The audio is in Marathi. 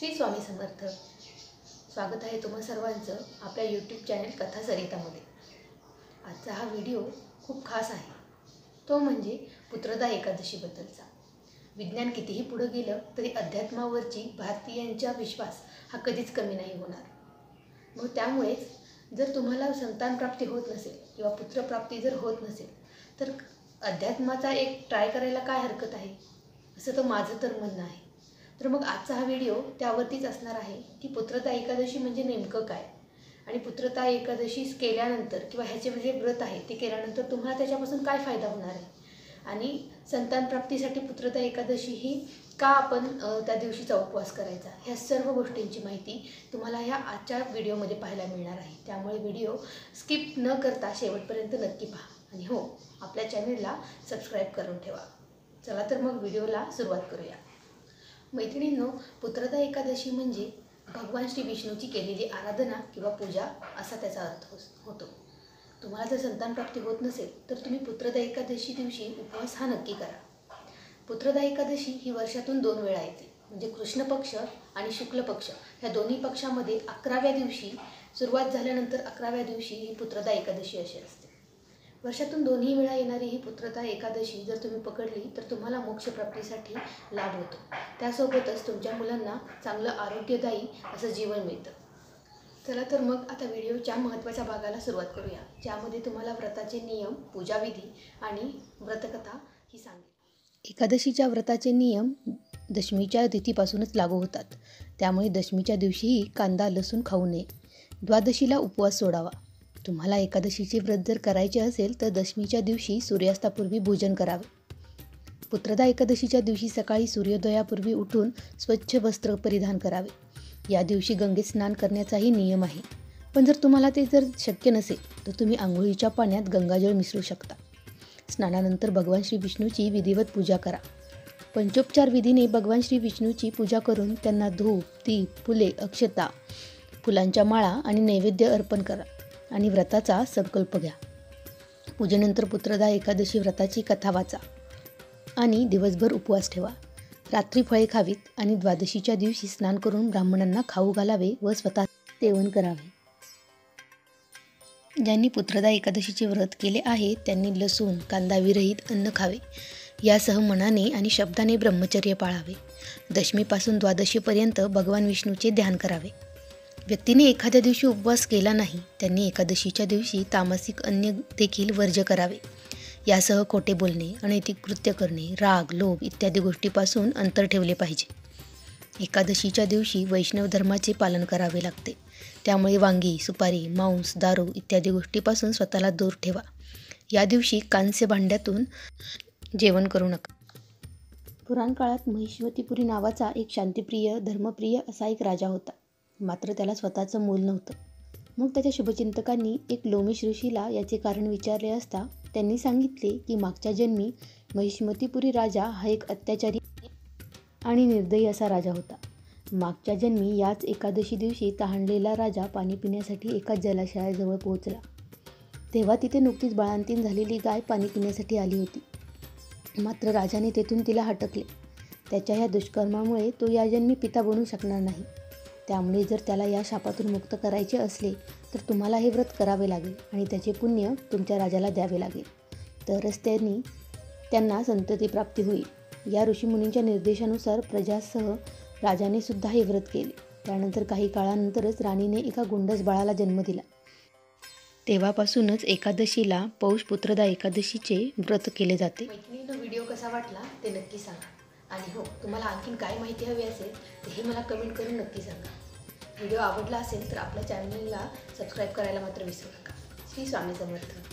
श्री स्वामी समर्थ। स्वागत आहे तुम्हा सर्वांचं आपल्या यूट्यूब चॅनल कथा सरितामध्ये। आजचा हा व्हिडिओ खूप खास आहे, तो म्हणजे पुत्रदा एकादशीबद्दलचा। विज्ञान कितीही पुढे गेलं तरी अध्यात्मावरची भारतीयांचा विश्वास हा कधीच कमी नाही होणार। मग त्यामुळेच जर तुम्हाला संतान प्राप्ती होत नसेल किंवा पुत्रप्राप्ती जर होत नसेल तर अध्यात्माचा एक ट्राय करायला काय हरकत आहे, असं तर माझं तर म्हणणं आहे। तर मग आजचा हा व्हिडिओ त्यावरतीच असणार आहे की पुत्रदा एकादशी म्हणजे नेमकं काय, आणि पुत्रदा एकादशी केल्यानंतर किंवा ह्याचे जे व्रत आहे ते केल्यानंतर तुम्हाला त्याच्यापासून काय फायदा होणार आहे, आणि संतान प्राप्तीसाठी पुत्रदा एकादशी ही का आपण त्या दिवशीचा उपवास करायचा, ह्या सर्व गोष्टींची माहिती तुम्हाला ह्या आजच्या व्हिडिओमध्ये पाहायला मिळणार आहे। त्यामुळे व्हिडिओ स्किप न करता शेवटपर्यंत नक्की पहा, आणि हो, आपल्या चॅनलला सबस्क्राईब करून ठेवा। चला तर मग व्हिडिओला सुरुवात करूया। मैत्रिणींनो, पुत्रदा एकादशी म्हणजे भगवान श्री विष्णूची केलेली आराधना किंवा पूजा असा त्याचा अर्थ होतो। तुम्हाला जर संतान प्राप्ती होत नसेल तर तुम्ही पुत्रदा एकादशी दिवशी उपवास हा नक्की करा। पुत्रदा एकादशी ही वर्षातून 2 वेळा येते, म्हणजे कृष्ण पक्ष आणि शुक्ल पक्ष ह्या दोन्ही पक्षामध्ये 11व्या दिवशी सुरुवात झाल्यानंतर 11व्या दिवशी ही पुत्रदा एकादशी अशी असते। वर्षातून 2ही वेळा येणारी ही पुत्रदा एकादशी जर तुम्ही पकडली तर तुम्हाला मोक्षप्राप्तीसाठी लाभ होतो। त्यासोबतच तुमच्या मुलांना चांगलं आरोग्यदायी असं जीवन मिळतं। चला तर मग आता व्हिडिओच्या महत्त्वाच्या भागाला सुरुवात करूया, ज्यामध्ये तुम्हाला व्रताचे नियम, पूजाविधी आणि व्रतकथा ही सांगेल। एकादशीच्या व्रताचे नियम दशमीच्या तिथीपासूनच लागू होतात, त्यामुळे दशमीच्या दिवशीही कांदा लसूण खाऊ नये। द्वादशीला उपवास सोडावा। तुम्हाला एकादशीचे व्रत जर करायचे असेल तर दशमीच्या दिवशी सूर्यास्तापूर्वी भोजन करावे। पुत्रदा एकादशीच्या दिवशी सकाळी सूर्योदयापूर्वी उठून स्वच्छ वस्त्र परिधान करावे। या दिवशी गंगेत स्नान करण्याचाही नियम आहे, पण जर तुम्हाला ते जर शक्य नसेल तर तुम्ही आंघोळीच्या पाण्यात गंगाजळ मिसळू शकता। स्नानानंतर भगवान श्री विष्णूची विधिवत पूजा करा। पंचोपचार विधीने भगवान श्री विष्णूची पूजा करून त्यांना धूप, दीप, फुले, अक्षता, फुलांच्या माळा आणि नैवेद्य अर्पण करा आणि व्रताचा संकल्प घ्या। पूजेनंतर पुत्रदा एकादशी व्रताची कथा वाचा आणि दिवसभर उपवास ठेवा। रात्री फळे खावीत आणि द्वादशीच्या दिवशी स्नान करून ब्राह्मणांना खाऊ घालावे व स्वतः सेवन करावे। ज्यांनी पुत्रदा एकादशीचे व्रत केले आहे त्यांनी लसूण कांदा विरहित अन्न खावे। यासह मनाने आणि शब्दाने ब्रह्मचर्य पाळावे। दशमीपासून द्वादशीपर्यंत भगवान विष्णूचे ध्यान करावे। व्यक्तीने एखाद्या दिवशी उपवास केला नाही त्यांनी एकादशीच्या दिवशी तामसिक अन्न देखील वर्ज्य करावे। यासह खोटे बोलणे, अनैतिक कृत्य करणे, राग, लोभ इत्यादी गोष्टीपासून अंतर ठेवले पाहिजे। एकादशीच्या दिवशी वैष्णव धर्माचे पालन करावे लागते, त्यामुळे वांगी, सुपारी, मांस, दारू इत्यादी गोष्टीपासून स्वतःला दूर ठेवा। या दिवशी कांस्य भांड्यातून जेवण करू नका। पुराण काळात महिष्मतीपुरी नावाचा एक शांतिप्रिय, धर्मप्रिय असा एक राजा होता, मात्र त्याला स्वतःचं मूल नव्हतं। मग त्याच्या शुभचिंतकांनी एक लोमेश ऋषीला याचे कारण विचारले असता त्यांनी सांगितले की मागच्या जन्मी महिष्मतीपुरी राजा हा एक अत्याचारी आणि निर्दयी असा राजा होता। मागच्या जन्मी याच एकादशी दिवशी तहानलेला राजा पाणी पिण्यासाठी एका जलाशयाजवळ पोहोचला। तेव्हा तिथे नुकतीच बाळंतीण झालेली गाय पाणी पिण्यासाठी आली होती, मात्र राजाने तेथून तिला हटकले। त्याच्या ह्या दुष्कर्मामुळे तो या जन्मी पिता बनू शकणार नाही, त्यामुळे जर त्याला या शापातून मुक्त करायचे असले तर तुम्हाला हे व्रत करावे लागेल आणि त्याचे पुण्य तुमच्या राजाला द्यावे लागेल, तरच त्यांना संतती प्राप्ती होईल। या ऋषीमुनींच्या निर्देशानुसार प्रजासह राजाने सुद्धा हे व्रत केले। त्यानंतर काही काळानंतरच राणीने एका गोंडस बाळाला जन्म दिला। तेव्हापासूनच एकादशीला पौष पुत्रदा एकादशीचे व्रत केले जाते। मैत्रिणींनो, व्हिडिओ कसा वाटला ते नक्की सांगा, आणि हो, तुम्हाला आणखीन काय माहिती हवी असेल तर हे मला कमेंट करून नक्की सांगा। व्हिडिओ आवडला असेल तर आपल्या चॅनलला सबस्क्राईब करायला मात्र विसरू नका। श्री स्वामी समर्थ।